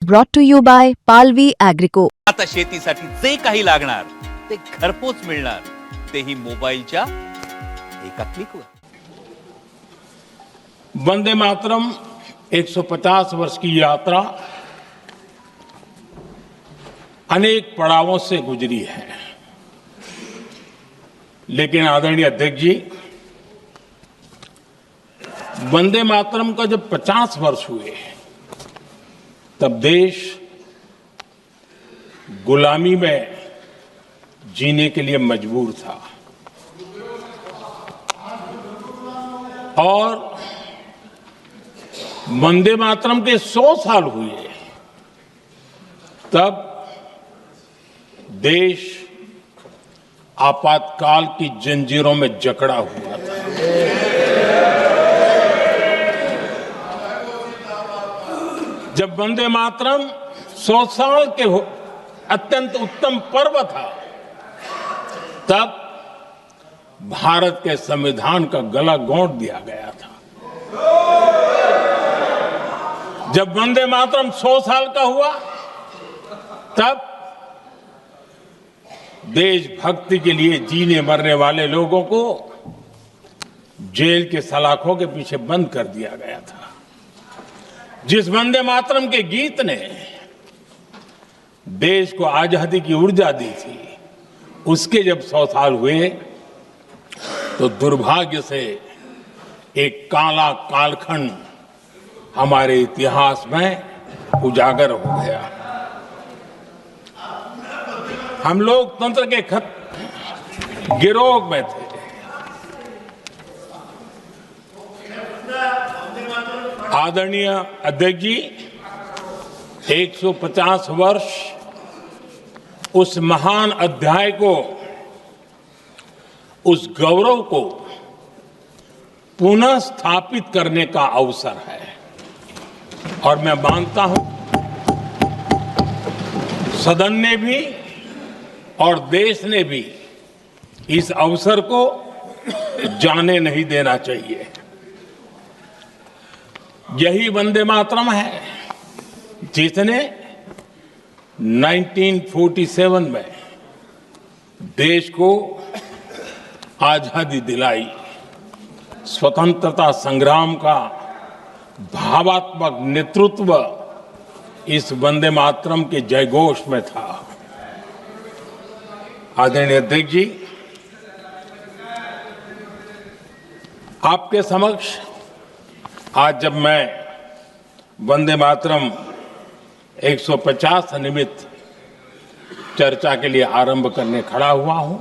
brought to you by Palvi Agrico. आता शेतीसाठी जे काही लागणार ते घरपोच मिळणार, तेही मोबाईलच्या एका क्लिकवर. वंदे मातरम 150 वर्ष की यात्रा अनेक पड़ावों से गुजरी है, लेकिन आदरणीय अध्यक्ष जी, वंदे मातरम का जब 50 वर्ष हुए तब देश गुलामी में जीने के लिए मजबूर था और वंदे मातरम के 100 साल हुए तब देश आपातकाल की जंजीरों में जकड़ा हुआ था. जब वंदे मातरम 100 साल के अत्यंत उत्तम पर्व था, तब भारत के संविधान का गला घोंट दिया गया था. जब वंदे मातरम 100 साल का हुआ, तब देशभक्ति के लिए जीने मरने वाले लोगों को जेल के सलाखों के पीछे बंद कर दिया गया था. जिस वंदे मातरम के गीत ने देश को आजादी की ऊर्जा दी थी, उसके जब 100 साल हुए तो दुर्भाग्य से एक काला कालखंड हमारे इतिहास में उजागर हो गया. हम लोकतंत्र के गिरोह में थे. आदरणीय अध्यक्ष जी, 150 वर्ष उस महान अध्याय को, उस गौरव को पुनः स्थापित करने का अवसर है और मैं मानता हूं सदन ने भी और देश ने भी इस अवसर को जाने नहीं देना चाहिए. यही वंदे मातरम है जिसने 1947 में देश को आजादी दिलाई. स्वतंत्रता संग्राम का भावात्मक नेतृत्व इस वंदे मातरम के जयघोष में था. आदरणीय अध्यक्ष जी, आपके समक्ष आज जब मैं वंदे मातरम 150 निमित्त चर्चा के लिए आरंभ करने खड़ा हुआ हूं,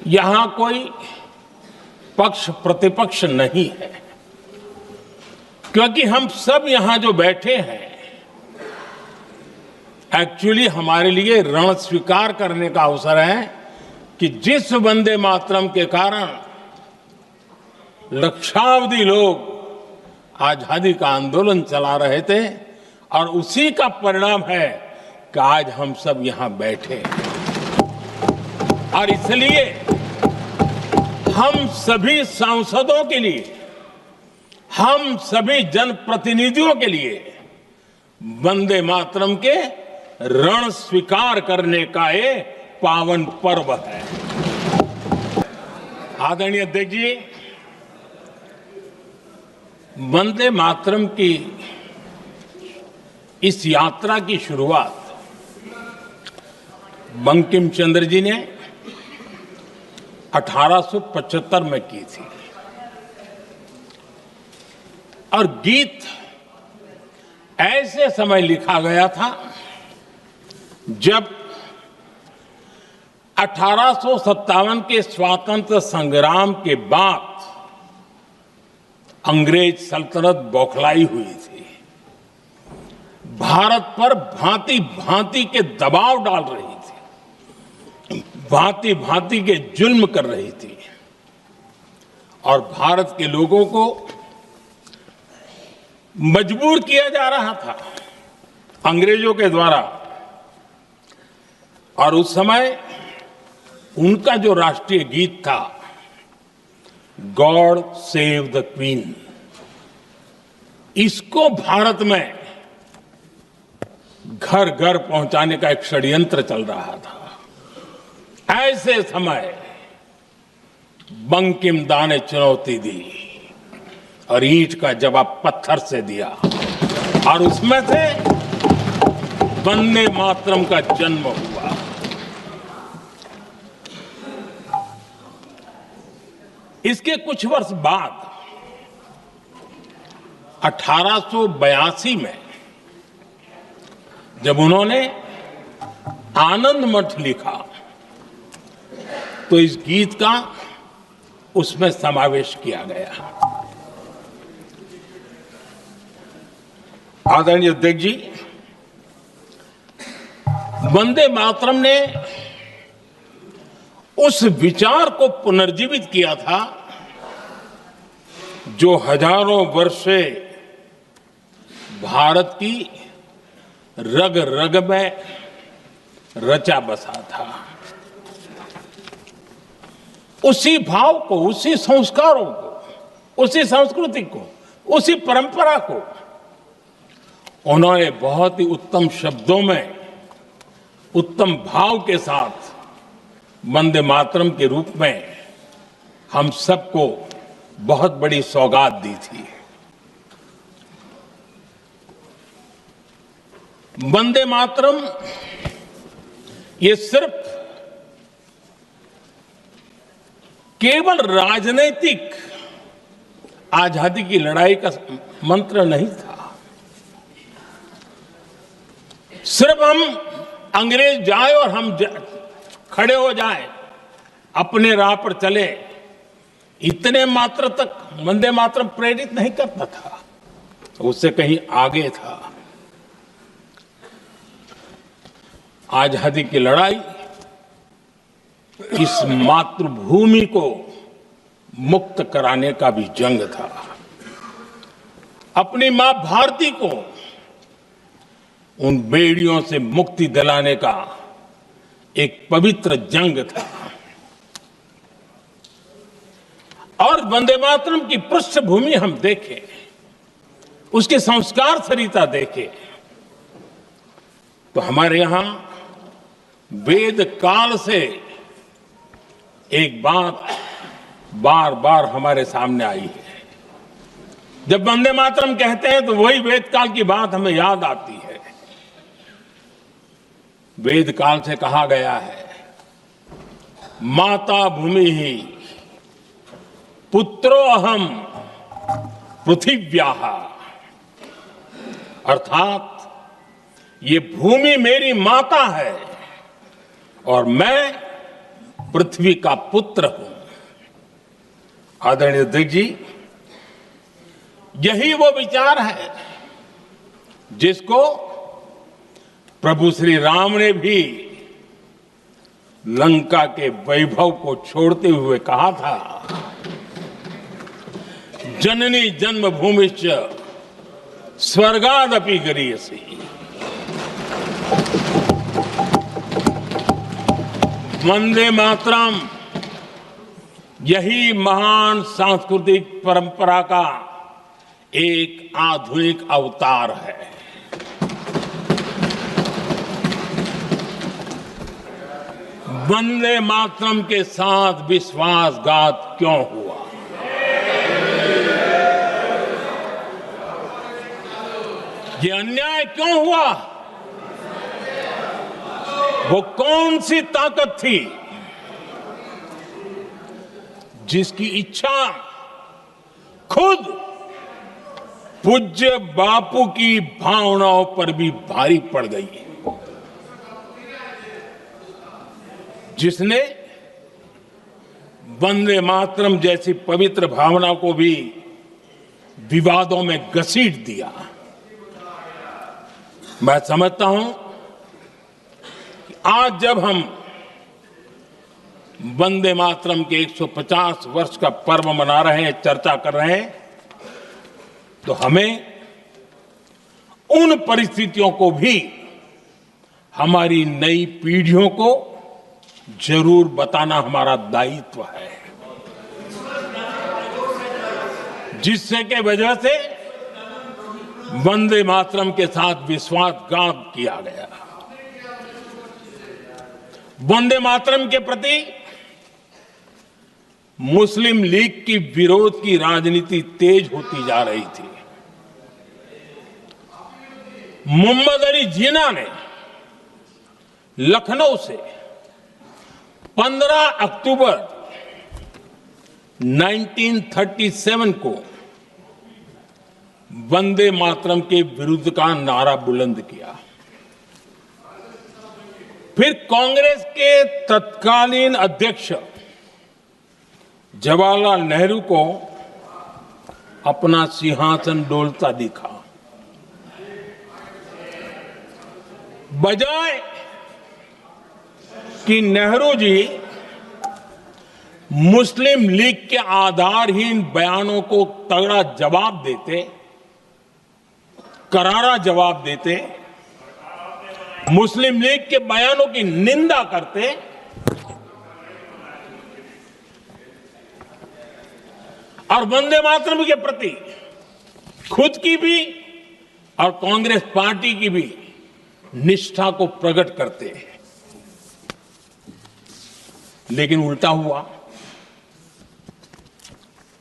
यहां कोई पक्ष प्रतिपक्ष नहीं है, क्योंकि हम सब यहां जो बैठे हैं एक्चुअली हमारे लिए रण स्वीकार करने का अवसर है कि जिस वंदे मातरम के कारण लक्षावधि लोग आजादी का आंदोलन चला रहे थे और उसी का परिणाम है कि आज हम सब यहां बैठे. और इसलिए हम सभी सांसदों के लिए, हम सभी जनप्रतिनिधियों के लिए वंदे मातरम के रण स्वीकार करने का ये पावन पर्व है. आदरणीय अध्यक्ष जी, वंदे मातरम की इस यात्रा की शुरुआत बंकिम चंद्र जी ने 1875 में की थी और गीत ऐसे समय लिखा गया था जब 1857 के स्वातंत्र संग्राम के बाद अंग्रेज सल्तनत बौखलाई हुई थी, भारत पर भांति भांति के दबाव डाल रही थी, भांति भांति के जुल्म कर रही थी और भारत के लोगों को मजबूर किया जा रहा था अंग्रेजों के द्वारा. और उस समय उनका जो राष्ट्रीय गीत था, गॉड सेव द क्वीन, इसको भारत में घर घर पहुंचाने का एक षड्यंत्र चल रहा था। ऐसे समय बंकिम दा ने चुनौती दी और ईंट का जवाब पत्थर से दिया और उसमें से वंदे मातरम का जन्म हुआ। इसके कुछ वर्ष बाद 1882 में जब उन्होंने आनंद मठ लिखा तो इस गीत का उसमें समावेश किया गया। आदरणीय अध्यक्ष जी, वंदे मातरम ने उस विचार को पुनर्जीवित किया था जो हजारों वर्ष से भारत की रग रग में रचा बसा था। उसी भाव को, उसी संस्कारों को, उसी संस्कृति को, उसी परंपरा को उन्होंने बहुत ही उत्तम शब्दों में, उत्तम भाव के साथ वंदे मातरम के रूप में हम सबको बहुत बड़ी सौगात दी थी। वंदे मातरम ये सिर्फ केवल राजनीतिक आजादी की लड़ाई का मंत्र नहीं था। सिर्फ हम अंग्रेज जाए और हम खड़े हो जाए, अपने राह पर चले, इतने मात्र तक वंदे मातरम प्रेरित नहीं करता था, उससे कहीं आगे था। आजादी की लड़ाई इस मातृभूमि को मुक्त कराने का भी जंग था। अपनी मां भारती को उन बेड़ियों से मुक्ति दिलाने का एक पवित्र जंग था। और वंदे मातरम की पृष्ठभूमि हम देखें, उसके संस्कार सरिता देखें, तो हमारे यहां वेद काल से एक बात बार बार हमारे सामने आई है। जब वंदे मातरम कहते हैं तो वही वेद काल की बात हमें याद आती है। वेद काल से कहा गया है, माता भूमि ही पुत्रो अहम पृथिव्याः, अर्थात ये भूमि मेरी माता है और मैं पृथ्वी का पुत्र हूं। आदरणीय अध्यक्ष जी, यही वो विचार है जिसको प्रभु श्री राम ने भी लंका के वैभव को छोड़ते हुए कहा था, जननी जन्मभूमिश्च स्वर्गादपि गरीयसी। वंदे मातरम यही महान सांस्कृतिक परंपरा का एक आधुनिक अवतार है। वंदे मातरम के साथ विश्वासघात क्यों हुआ? ये अन्याय क्यों हुआ? वो कौन सी ताकत थी जिसकी इच्छा खुद पूज्य बापू की भावनाओं पर भी भारी पड़ गई, जिसने वंदे मातरम जैसी पवित्र भावना को भी विवादों में घसीट दिया। मैं समझता हूं कि आज जब हम वंदे मातरम के 150 वर्ष का पर्व मना रहे हैं, चर्चा कर रहे हैं, तो हमें उन परिस्थितियों को भी हमारी नई पीढ़ियों को जरूर बताना हमारा दायित्व है, जिससे के वजह से वंदे मातरम के साथ विश्वासघात किया गया। वंदे मातरम के प्रति मुस्लिम लीग की विरोध की राजनीति तेज होती जा रही थी। मोहम्मद अली जिन्ना ने लखनऊ से 15 अक्टूबर 1937 को वंदे मातरम के विरुद्ध का नारा बुलंद किया। फिर कांग्रेस के तत्कालीन अध्यक्ष जवाहरलाल नेहरू को अपना सिंहासन डोलता दिखा। बजाय कि नेहरू जी मुस्लिम लीग के आधारहीन बयानों को तगड़ा जवाब देते, करारा जवाब देते, मुस्लिम लीग के बयानों की निंदा करते, और वंदे मातरम के प्रति खुद की भी और कांग्रेस पार्टी की भी निष्ठा को प्रकट करते हैं। लेकिन उल्टा हुआ।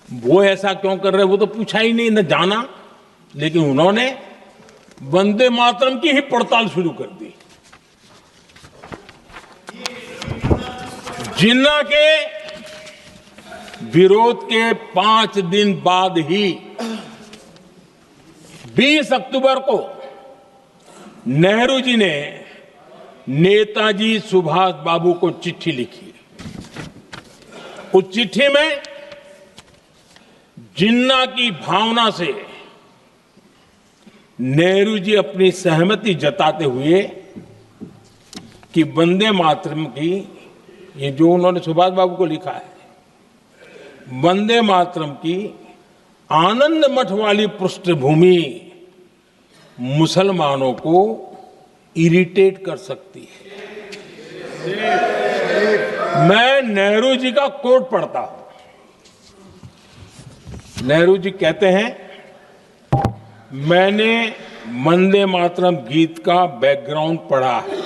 वो ऐसा क्यों कर रहे वो तो पूछा ही नहीं, न जाना। लेकिन उन्होंने वंदे मातरम की ही पड़ताल शुरू कर दी। जिन्ना के विरोध के 5 दिन बाद ही 20 अक्टूबर को नेहरू जी ने नेताजी सुभाष बाबू को चिट्ठी लिखी। उस चिट्ठी में जिन्ना की भावना से नेहरू जी अपनी सहमति जताते हुए कि वंदे मातरम की, ये जो उन्होंने सुभाष बाबू को लिखा है, वंदे मातरम की आनंद मठ वाली पृष्ठभूमि मुसलमानों को इरिटेट कर सकती है। मैं नेहरू जी का कोट पढ़ता हूं। नेहरू जी कहते हैं, मैंने वंदे मातरम गीत का बैकग्राउंड पढ़ा है।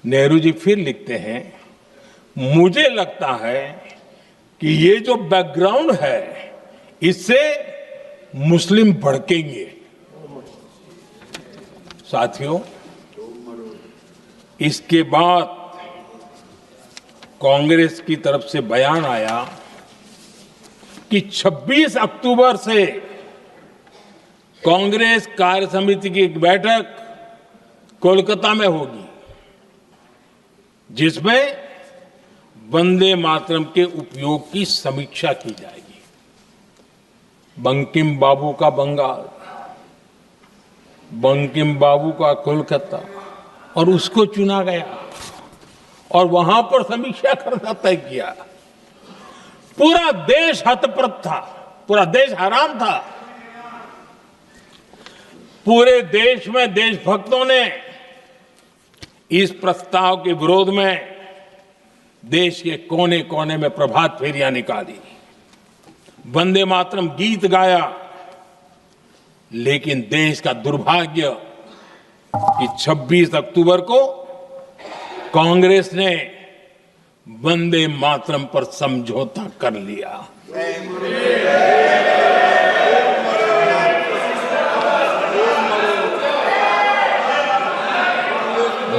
नेहरू जी फिर लिखते हैं, मुझे लगता है कि ये जो बैकग्राउंड है इससे मुस्लिम भड़केंगे। साथियों, इसके बाद कांग्रेस की तरफ से बयान आया कि 26 अक्टूबर से कांग्रेस कार्य समिति की एक बैठक कोलकाता में होगी, जिसमें वंदे मातरम के उपयोग की समीक्षा की जाएगी। बंकिम बाबू का बंगाल, बंकिम बाबू का कोलकाता, और उसको चुना गया और वहां पर समीक्षा करना तय किया। पूरा देश हतप्रभ था, पूरा देश हैरान था। पूरे देश में देशभक्तों ने इस प्रस्ताव के विरोध में देश के कोने कोने में प्रभात फेरियां निकाली, वंदे मातरम गीत गाया। लेकिन देश का दुर्भाग्य कि 26 अक्टूबर को कांग्रेस ने वंदे मातरम पर समझौता कर लिया।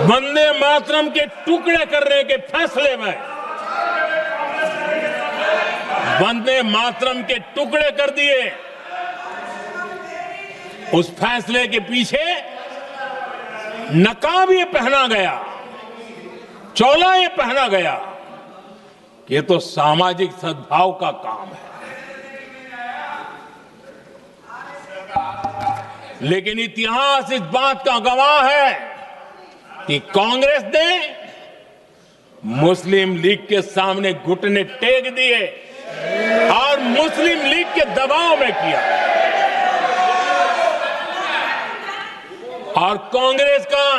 वंदे मातरम के टुकड़े करने के फैसले में, वंदे मातरम के टुकड़े कर दिए। उस फैसले के पीछे नकाब ये पहना गया, चोला ये पहना गया कि ये तो सामाजिक सद्भाव का काम है। लेकिन इतिहास इस बात का गवाह है कि कांग्रेस ने मुस्लिम लीग के सामने घुटने टेक दिए और मुस्लिम लीग के दबाव में किया। और कांग्रेस का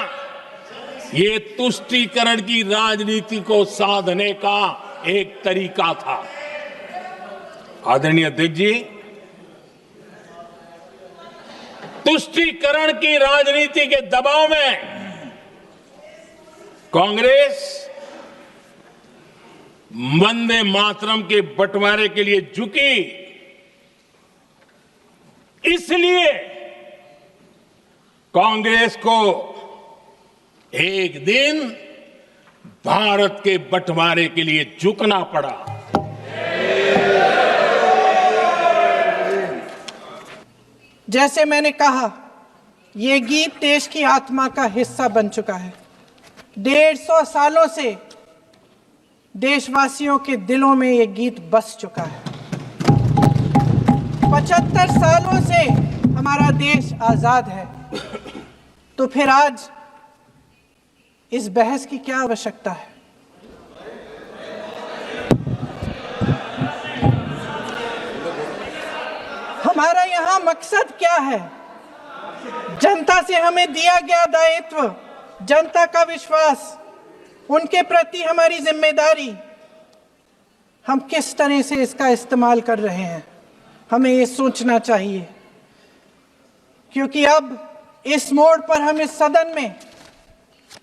ये तुष्टीकरण की राजनीति को साधने का एक तरीका था। आदरणीय अध्यक्ष जी, तुष्टीकरण की राजनीति के दबाव में कांग्रेस वंदे मातरम के बंटवारे के लिए झुकी। इसलिए कांग्रेस को एक दिन भारत के बंटवारे के लिए झुकना पड़ा। जैसे मैंने कहा, ये गीत देश की आत्मा का हिस्सा बन चुका है। 150 सालों से देशवासियों के दिलों में ये गीत बस चुका है। 75 सालों से हमारा देश आजाद है, तो फिर आज इस बहस की क्या आवश्यकता है? हमारा यहाँ मकसद क्या है? जनता से हमें दिया गया दायित्व, जनता का विश्वास, उनके प्रति हमारी जिम्मेदारी, हम किस तरह से इसका इस्तेमाल कर रहे हैं, हमें ये सोचना चाहिए। क्योंकि अब इस मोड़ पर हम इस सदन में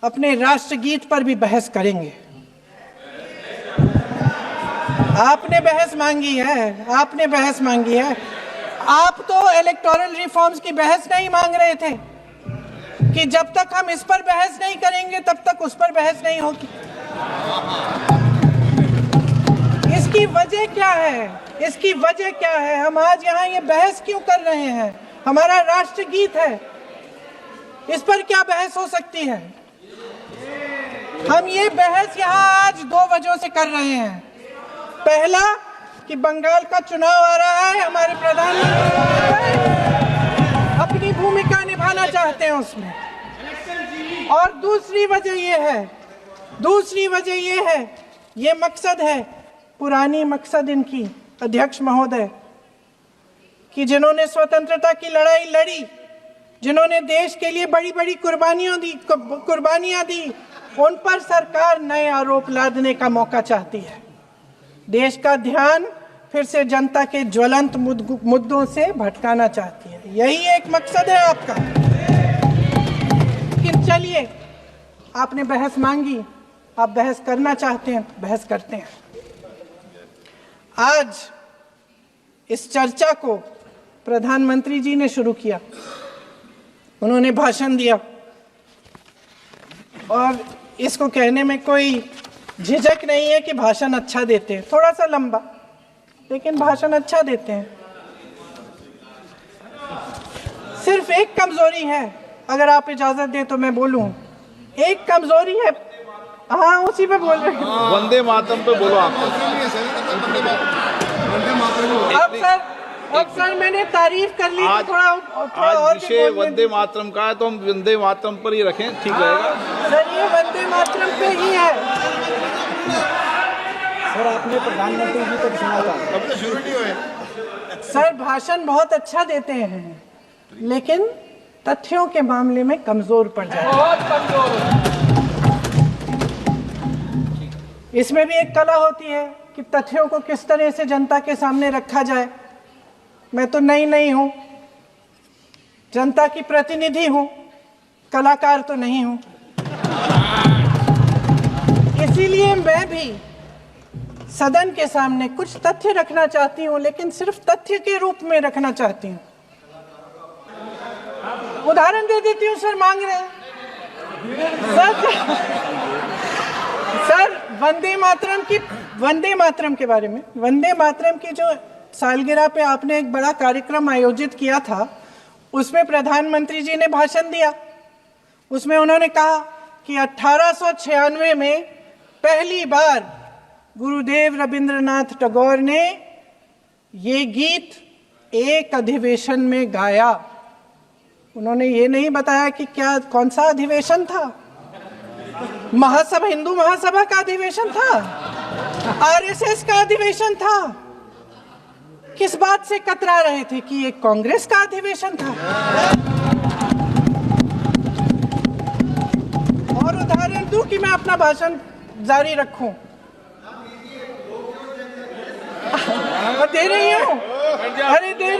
अपने राष्ट्रगीत पर भी बहस करेंगे। आपने बहस मांगी है, आपने बहस मांगी है। आप तो इलेक्टोरल रिफॉर्म्स की बहस नहीं मांग रहे थे कि जब तक हम इस पर बहस नहीं करेंगे तब तक उस पर बहस नहीं होगी। इसकी वजह क्या है? इसकी वजह क्या है? हम आज यहाँ ये बहस क्यों कर रहे हैं? हमारा राष्ट्रगीत है, इस पर क्या बहस हो सकती है? हम ये बहस यहाँ आज 2 वजहों से कर रहे हैं। पहला कि बंगाल का चुनाव आ रहा है, हमारे प्रधानमंत्री अपनी भूमिका निभाना चाहते हैं उसमें। और दूसरी वजह ये है, ये मकसद है, पुरानी मकसद इनकी अध्यक्ष महोदय, कि जिन्होंने स्वतंत्रता की लड़ाई लड़ी, जिन्होंने देश के लिए बड़ी बड़ी कुर्बानियां दी, उन पर सरकार नए आरोप लादने का मौका चाहती है। देश का ध्यान फिर से जनता के ज्वलंत मुद्दों से भटकाना चाहती है। यही एक मकसद है आपका। लेकिन चलिए, आपने बहस मांगी, आप बहस करना चाहते हैं, बहस करते हैं। आज इस चर्चा को प्रधानमंत्री जी ने शुरू किया, उन्होंने भाषण दिया और इसको कहने में कोई झिझक नहीं है कि भाषण अच्छा देते हैं, थोड़ा सा लंबा, लेकिन भाषण अच्छा देते हैं। सिर्फ एक कमजोरी है, अगर आप इजाजत दें तो मैं बोलूं, एक कमजोरी है। हाँ, उसी पे बोल रहे हैं। वंदे मातरम पे बोलो आप। अब सर मैंने तारीफ कर ली, आज थोड़ा और विषय वंदे मातरम का है, तो हम वंदे मातरम पर ही रखें, ठीक रहेगा? सर, ये वंदे मातरम पे ही है। सर, आपने प्रधानमंत्री जी को सुना था, अब तो शुरू नहीं हुए। सर, भाषण बहुत अच्छा देते हैं, लेकिन तथ्यों के मामले में कमजोर पड़ जाते हैं, बहुत कमजोर। इसमें भी एक कला होती है कि तथ्यों को किस तरह से जनता के सामने रखा जाए। मैं तो नहीं हूं, जनता की प्रतिनिधि हूं, कलाकार तो नहीं हूं। इसीलिए मैं भी सदन के सामने कुछ तथ्य रखना चाहती हूं, लेकिन सिर्फ तथ्य के रूप में रखना चाहती हूं। उदाहरण दे देती हूं। सर मांग रहे हैं सर वंदे मातरम के बारे में, वंदे मातरम की जो सालगिरह पे आपने एक बड़ा कार्यक्रम आयोजित किया था, उसमें प्रधानमंत्री जी ने भाषण दिया। उसमें उन्होंने कहा कि 1896 में पहली बार गुरुदेव रविंद्रनाथ टैगोर ने ये गीत एक अधिवेशन में गाया। उन्होंने ये नहीं बताया कि कौन सा अधिवेशन था। महासभा, हिंदू महासभा का अधिवेशन था, आरएसएस का अधिवेशन था। किस बात से कतरा रहे थे कि ये कांग्रेस का अधिवेशन था। और उदाहरण दूं कि मैं अपना भाषण जारी रखूं। दे रही हूं, अरे दे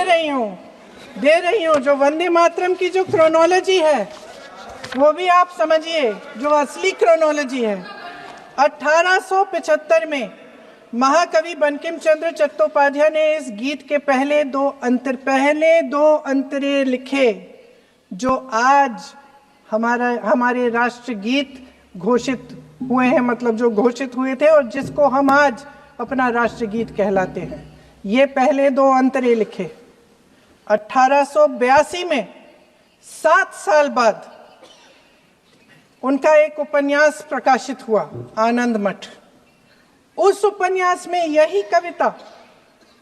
रही हूं। दे रही हूँ। जो वंदे मातरम की जो क्रोनोलॉजी है वो भी आप समझिए, जो असली क्रोनोलॉजी है। 1875 में महाकवि बंकिम चंद्र चट्टोपाध्याय ने इस गीत के पहले दो अंतरे लिखे, जो आज हमारे राष्ट्रगीत घोषित हुए हैं, मतलब जो घोषित हुए थे और जिसको हम आज अपना राष्ट्रगीत कहलाते हैं। ये पहले दो अंतरे लिखे 1882 में। 7 साल बाद उनका एक उपन्यास प्रकाशित हुआ, आनंद मठ। उस उपन्यास में यही कविता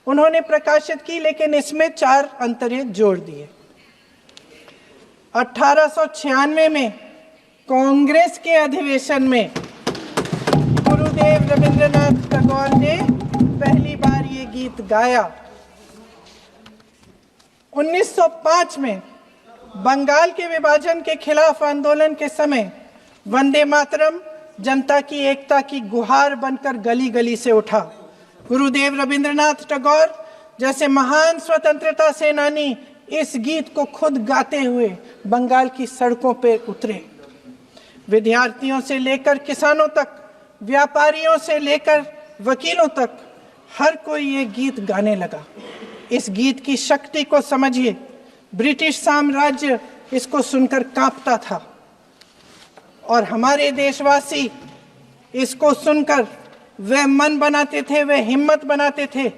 उन्होंने प्रकाशित की, लेकिन इसमें 4 अंतरे जोड़ दिए। 1896 में कांग्रेस के अधिवेशन में गुरुदेव रविंद्रनाथ टैगोर ने पहली बार ये गीत गाया। 1905 में बंगाल के विभाजन के खिलाफ आंदोलन के समय वंदे मातरम जनता की एकता की गुहार बनकर गली गली से उठा। गुरुदेव रविंद्रनाथ टैगोर जैसे महान स्वतंत्रता सेनानी इस गीत को खुद गाते हुए बंगाल की सड़कों पर उतरे। विद्यार्थियों से लेकर किसानों तक, व्यापारियों से लेकर वकीलों तक, हर कोई ये गीत गाने लगा। इस गीत की शक्ति को समझिए। ब्रिटिश साम्राज्य इसको सुनकर कांपता था और हमारे देशवासी इसको सुनकर वह मन बनाते थे, वह हिम्मत बनाते थे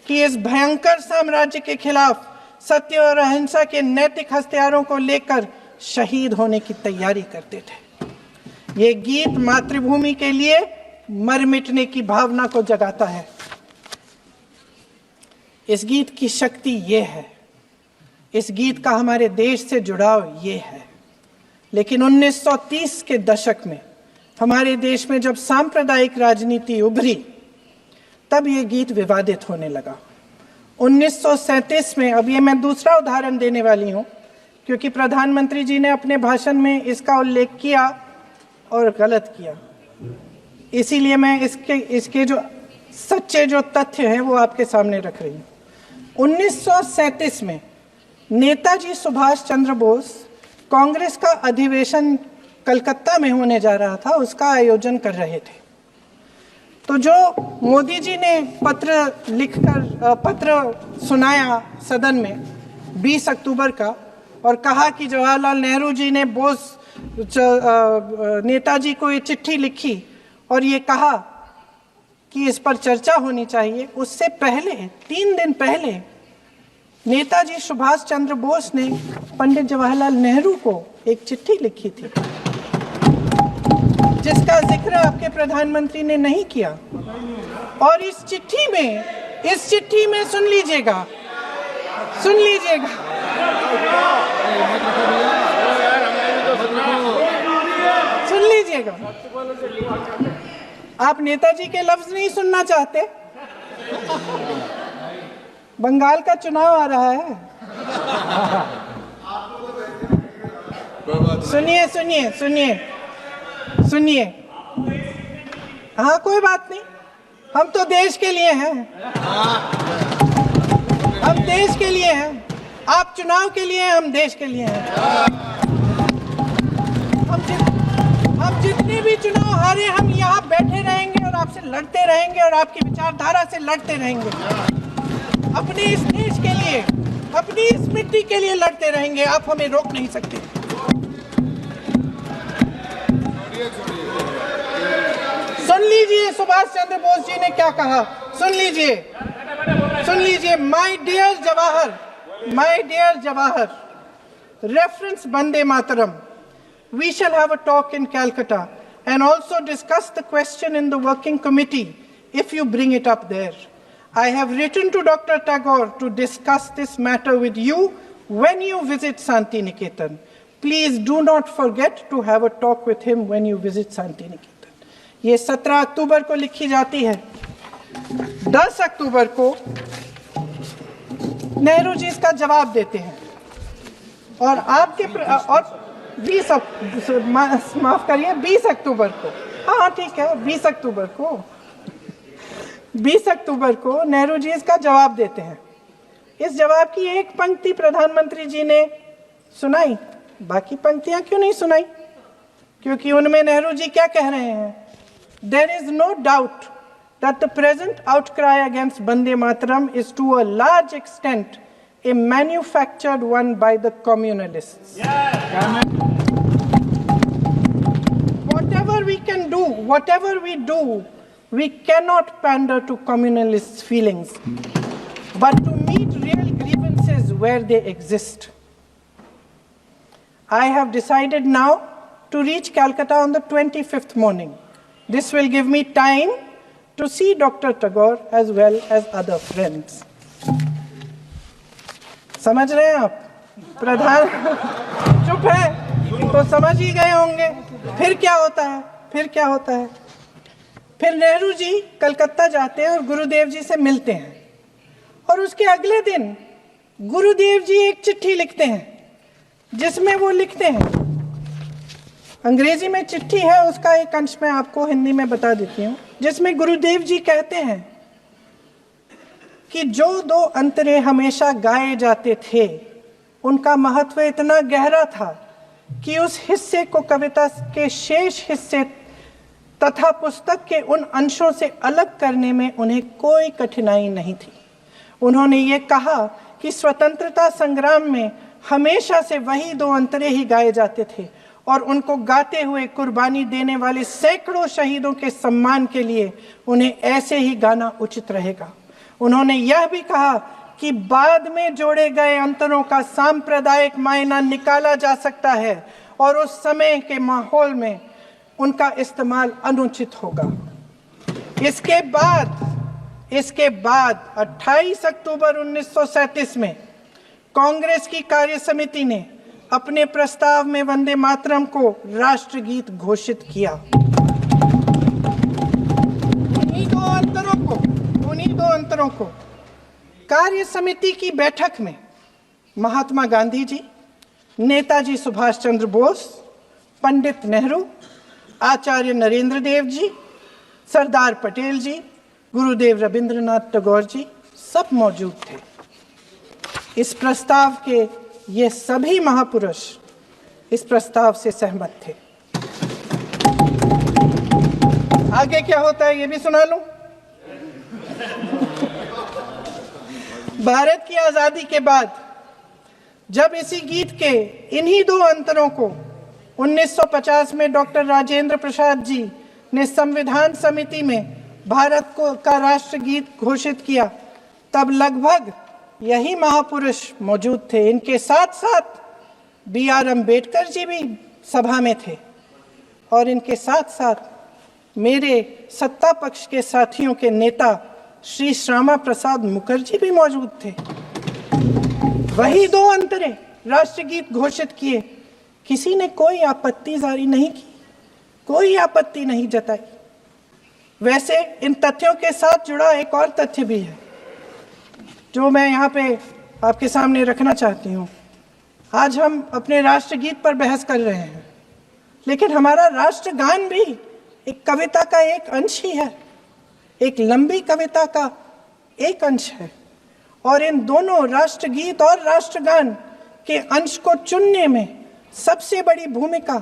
कि इस भयंकर साम्राज्य के खिलाफ सत्य और अहिंसा के नैतिक हथियारों को लेकर शहीद होने की तैयारी करते थे। ये गीत मातृभूमि के लिए मर मिटने की भावना को जगाता है। इस गीत की शक्ति ये है, इस गीत का हमारे देश से जुड़ाव ये है। लेकिन 1930 के दशक में हमारे देश में जब सांप्रदायिक राजनीति उभरी, तब ये गीत विवादित होने लगा। 1937 में, अब ये मैं दूसरा उदाहरण देने वाली हूँ, क्योंकि प्रधानमंत्री जी ने अपने भाषण में इसका उल्लेख किया और गलत किया, इसीलिए मैं इसके जो सच्चे जो तथ्य हैं वो आपके सामने रख रही हूँ। 1937 में नेताजी सुभाष चंद्र बोस कांग्रेस का अधिवेशन कलकत्ता में होने जा रहा था, उसका आयोजन कर रहे थे। तो जो मोदी जी ने पत्र सुनाया सदन में 20 अक्टूबर का, और कहा कि जवाहरलाल नेहरू जी ने नेताजी को ये चिट्ठी लिखी और ये कहा कि इस पर चर्चा होनी चाहिए। उससे पहले 3 दिन पहले नेताजी सुभाष चंद्र बोस ने पंडित जवाहरलाल नेहरू को एक चिट्ठी लिखी थी, जिसका जिक्र आपके प्रधानमंत्री ने नहीं किया। और इस चिट्ठी में सुन लीजिएगा, आप नेताजी के लफ्ज नहीं सुनना चाहते? बंगाल का चुनाव आ रहा है। सुनिए। हाँ, कोई बात नहीं, हम तो देश के लिए हैं। हम देश के लिए हैं। आप चुनाव के लिए हैं, हम देश के लिए हैं। हम जितने भी चुनाव हारे, हम यहाँ बैठे रहेंगे और आपसे लड़ते रहेंगे और आपकी विचारधारा से लड़ते रहेंगे। अपने इस देश के लिए, अपनी इस मिट्टी के लिए लड़ते रहेंगे। आप हमें रोक नहीं सकते। सुन लीजिए सुभाष चंद्र बोस जी ने क्या कहा। सुन लीजिए। My dear Jawahar, reference Vande Mataram, we shall have a talk in Calcutta and also discuss the question in the working committee if you bring it up there. I have written to Dr. Tagore to discuss this matter with you when you visit Santi Niketan. Please do not forget to have a talk with him when you visit Santi Niketan. ये 17 अक्टूबर को लिखी जाती है। 10 अक्टूबर को नेहरू जी इसका जवाब देते हैं और आपके और 20 अक्टूबर को, हाँ ठीक है, 20 अक्टूबर को नेहरू जी इसका जवाब देते हैं इस जवाब की एक पंक्ति प्रधानमंत्री जी ने सुनाई, बाकी पंक्तियां क्यों नहीं सुनाई? क्योंकि उनमें नेहरू जी क्या कह रहे हैं? There is no doubt that the present outcry against Vande Mataram is to a large extent a manufactured one by the communalists. Whatever we can do, whatever we do, we cannot pander to communalists' feelings, but to meet real grievances where they exist. I have decided now to reach Calcutta on the 25th morning. This will give me time to see Dr. Tagore as well as other friends. समझ रहे हैं आप? प्रधान चुप है तो समझ ही गए होंगे। फिर क्या होता है? फिर नेहरू जी कलकत्ता जाते हैं और गुरुदेव जी से मिलते हैं, और उसके अगले दिन गुरुदेव जी एक चिट्ठी लिखते हैं जिसमें वो लिखते हैं, अंग्रेजी में चिट्ठी है, उसका एक अंश मैं आपको हिंदी में बता देती हूँ, जिसमें गुरुदेव जी कहते हैं कि जो दो अंतरे हमेशा गाए जाते थे उनका महत्व इतना गहरा था कि उस हिस्से को कविता के शेष हिस्से तथा पुस्तक के उन अंशों से अलग करने में उन्हें कोई कठिनाई नहीं थी। उन्होंने ये कहा कि स्वतंत्रता संग्राम में हमेशा से वही दो अंतरे ही गाए जाते थे और उनको गाते हुए कुर्बानी देने वाले सैकड़ों शहीदों के सम्मान के लिए उन्हें ऐसे ही गाना उचित रहेगा। उन्होंने यह भी कहा कि बाद में जोड़े गए अंतरों का सांप्रदायिक मायना निकाला जा सकता है और उस समय के माहौल में उनका इस्तेमाल अनुचित होगा। इसके बाद 28 अक्टूबर 1937 में कांग्रेस की कार्य समिति ने अपने प्रस्ताव में वंदे मातरम को राष्ट्रगीत घोषित किया। उन्हीं दो अंतरों को कार्य समिति की बैठक में महात्मा गांधी जी, नेताजी सुभाष चंद्र बोस, पंडित नेहरू, आचार्य नरेंद्र देव जी, सरदार पटेल जी, गुरुदेव रविंद्रनाथ टैगोर जी सब मौजूद थे। इस प्रस्ताव के ये सभी महापुरुष इस प्रस्ताव से सहमत थे। आगे क्या होता है ये भी सुना लूं। भारत की आजादी के बाद जब इसी गीत के इन्हीं दो अंतरों को 1950 में डॉक्टर राजेंद्र प्रसाद जी ने संविधान समिति में भारत का राष्ट्रगीत घोषित किया, तब लगभग यही महापुरुष मौजूद थे। इनके साथ साथ B.R. अम्बेडकर जी भी सभा में थे और इनके साथ साथ मेरे सत्ता पक्ष के साथियों के नेता श्री श्यामा प्रसाद मुखर्जी भी मौजूद थे। वही दो अंतरे राष्ट्रगीत घोषित किए, किसी ने कोई आपत्ति जारी नहीं की, कोई आपत्ति नहीं जताई। वैसे इन तथ्यों के साथ जुड़ा एक और तथ्य भी है जो मैं यहाँ पे आपके सामने रखना चाहती हूँ। आज हम अपने राष्ट्रगीत पर बहस कर रहे हैं, लेकिन हमारा राष्ट्रगान भी एक कविता का एक अंश ही है, एक लंबी कविता का एक अंश है। और इन दोनों राष्ट्रगीत और राष्ट्रगान के अंश को चुनने में सबसे बड़ी भूमिका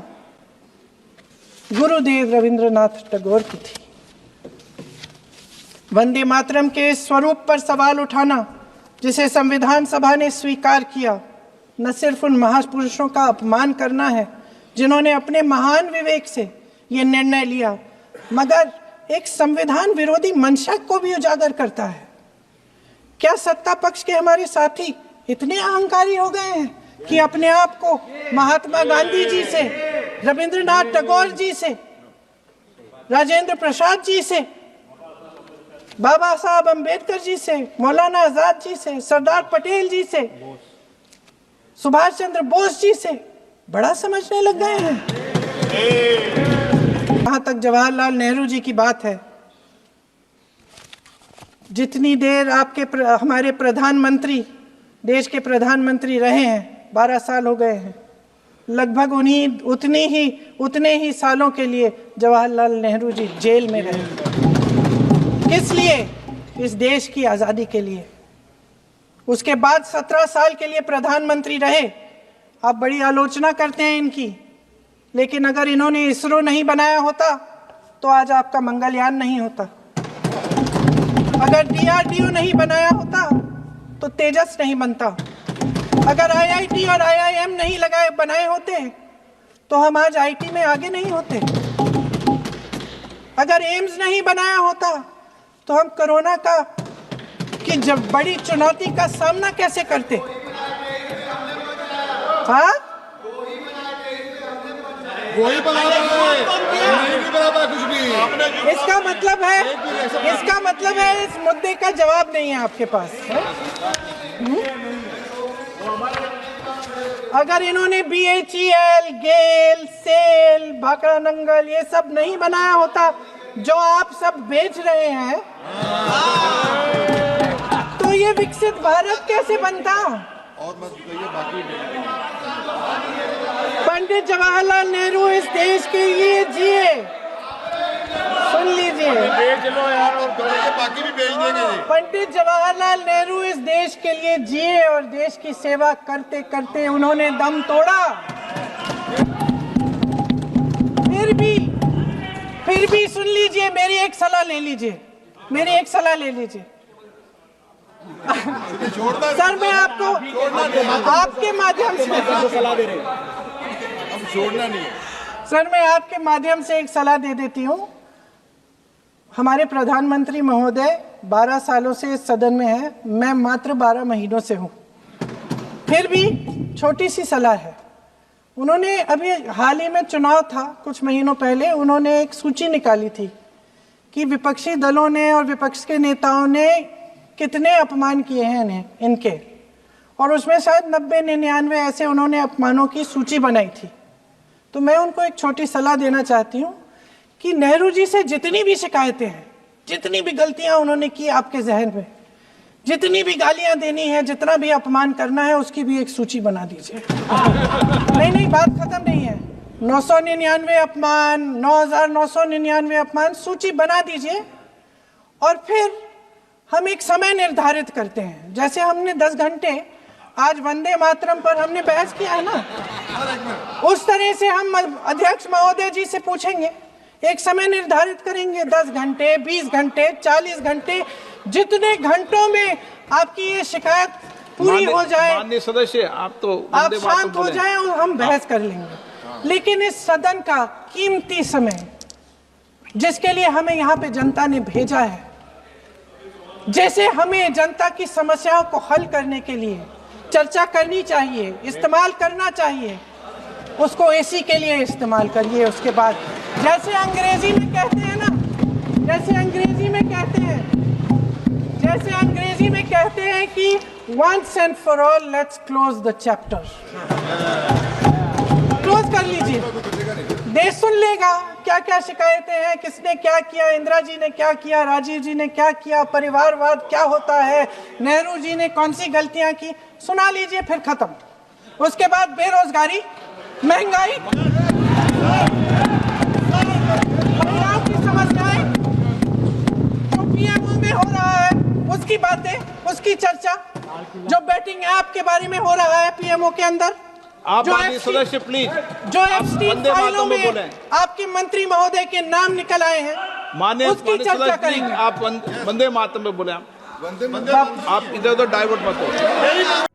गुरुदेव रविंद्रनाथ टैगोर की थी। वंदे मातरम के स्वरूप पर सवाल उठाना, जिसे संविधान सभा ने स्वीकार किया, न सिर्फ उन महापुरुषों का अपमान करना है जिन्होंने अपने महान विवेक से ये निर्णय लिया, मगर एक संविधान विरोधी मंशा को भी उजागर करता है। क्या सत्ता पक्ष के हमारे साथी इतने अहंकारी हो गए हैं कि अपने आप को महात्मा गांधी जी से, रविंद्रनाथ टैगोर जी से, राजेंद्र प्रसाद जी से, बाबा साहब अम्बेडकर जी से, मौलाना आजाद जी से, सरदार पटेल जी से, सुभाष चंद्र बोस जी से बड़ा समझने लग गए हैं? जहां तक जवाहरलाल नेहरू जी की बात है, जितनी देर हमारे प्रधानमंत्री, देश के प्रधानमंत्री रहे हैं, 12 साल हो गए हैं, लगभग उतने ही सालों के लिए जवाहरलाल नेहरू जी जेल में रहे। किस लिए? इस देश की आज़ादी के लिए। उसके बाद 17 साल के लिए प्रधानमंत्री रहे। आप बड़ी आलोचना करते हैं इनकी, लेकिन अगर इन्होंने इसरो नहीं बनाया होता तो आज आपका मंगलयान नहीं होता। अगर DRDO नहीं बनाया होता तो तेजस नहीं बनता। अगर IIT और IIM नहीं बनाए होते तो हम आज IT में आगे नहीं होते। अगर एम्स नहीं बनाया होता तो हम कोरोना की जब बड़ी चुनौती का सामना कैसे करते? हाँ, वही बना कुछ भी। इसका मतलब है इस मुद्दे का जवाब नहीं है आपके पास है? अगर इन्होंने BHEL, गेल, सेल, भाखड़ा नंगल ये सब नहीं बनाया होता जो आप सब बेच रहे हैं, तो ये विकसित भारत कैसे बनता? और मत कहिए बाकी। पंडित जवाहरलाल नेहरू इस देश के लिए जिए। सुन लीजिए, बेच लो यार, और बाकी भी बेच देंगे। पंडित जवाहरलाल नेहरू इस देश के लिए जिए और देश की सेवा करते करते उन्होंने दम तोड़ा। फिर भी सुन लीजिए, मेरी एक सलाह ले लीजिए। सर, मैं आपके माध्यम से सलाह दे रहे हैं। हम छोड़ना नहीं। सर, मैं आपके माध्यम से एक सलाह दे देती हूँ। हमारे प्रधानमंत्री महोदय 12 सालों से इस सदन में हैं, मैं मात्र 12 महीनों से हूँ। फिर भी छोटी सी सलाह है। उन्होंने अभी हाल ही में चुनाव था, कुछ महीनों पहले उन्होंने एक सूची निकाली थी कि विपक्षी दलों ने और विपक्ष के नेताओं ने कितने अपमान किए हैं इनके, और उसमें शायद 90-99 ऐसे उन्होंने अपमानों की सूची बनाई थी। तो मैं उनको एक छोटी सलाह देना चाहती हूँ कि नेहरू जी से जितनी भी शिकायतें हैं, जितनी भी गलतियां उन्होंने की आपके जहन में, जितनी भी गालियां देनी है, जितना भी अपमान करना है, उसकी भी एक सूची बना दीजिए। नहीं, बात खत्म नहीं है। 999 अपमान, 9,999 अपमान, सूची बना दीजिए और फिर हम एक समय निर्धारित करते हैं। जैसे हमने 10 घंटे आज वंदे मातरम पर हमने बहस किया है ना, उस तरह से हम अध्यक्ष महोदय जी से पूछेंगे, एक समय निर्धारित करेंगे, 10 घंटे, 20 घंटे, 40 घंटे, जितने घंटों में आपकी ये शिकायत पूरी हो जाए, माननीय सदस्य, आप शांत हो जाए और हम बहस कर लेंगे। लेकिन इस सदन का कीमती समय, जिसके लिए हमें यहाँ पे जनता ने भेजा है, जैसे हमें जनता की समस्याओं को हल करने के लिए चर्चा करनी चाहिए, इस्तेमाल करना चाहिए, उसको इसी के लिए इस्तेमाल करिए। उसके बाद जैसे अंग्रेजी में कहते हैं ना, जैसे अंग्रेजी में कहते हैं कि once and for all let's close the chapter, close कर लीजिए। देश सुन लेगा क्या क्या शिकायतें हैं, किसने क्या किया, इंदिरा जी ने क्या किया, राजीव जी ने क्या किया, परिवारवाद क्या होता है, नेहरू जी ने कौन सी गलतियां की, सुना लीजिए, फिर खत्म। उसके बाद बेरोजगारी, महंगाई, महिलाओं की समस्याएं, जो पीएमओ में हो रहा है उसकी बातें, उसकी चर्चा, जो बैटिंग ऐप के बारे में हो रहा है पीएमओ के अंदर, आप माननीय सदस्य प्लीज, जो एप्स्टीन फाइलों में आपके मंत्री महोदय के नाम निकल आए हैं, माननीय उसकी चर्चा करेंगे। आप वंदे मातरम में बोले, आप इधर उधर डाइवर्ट मत हो।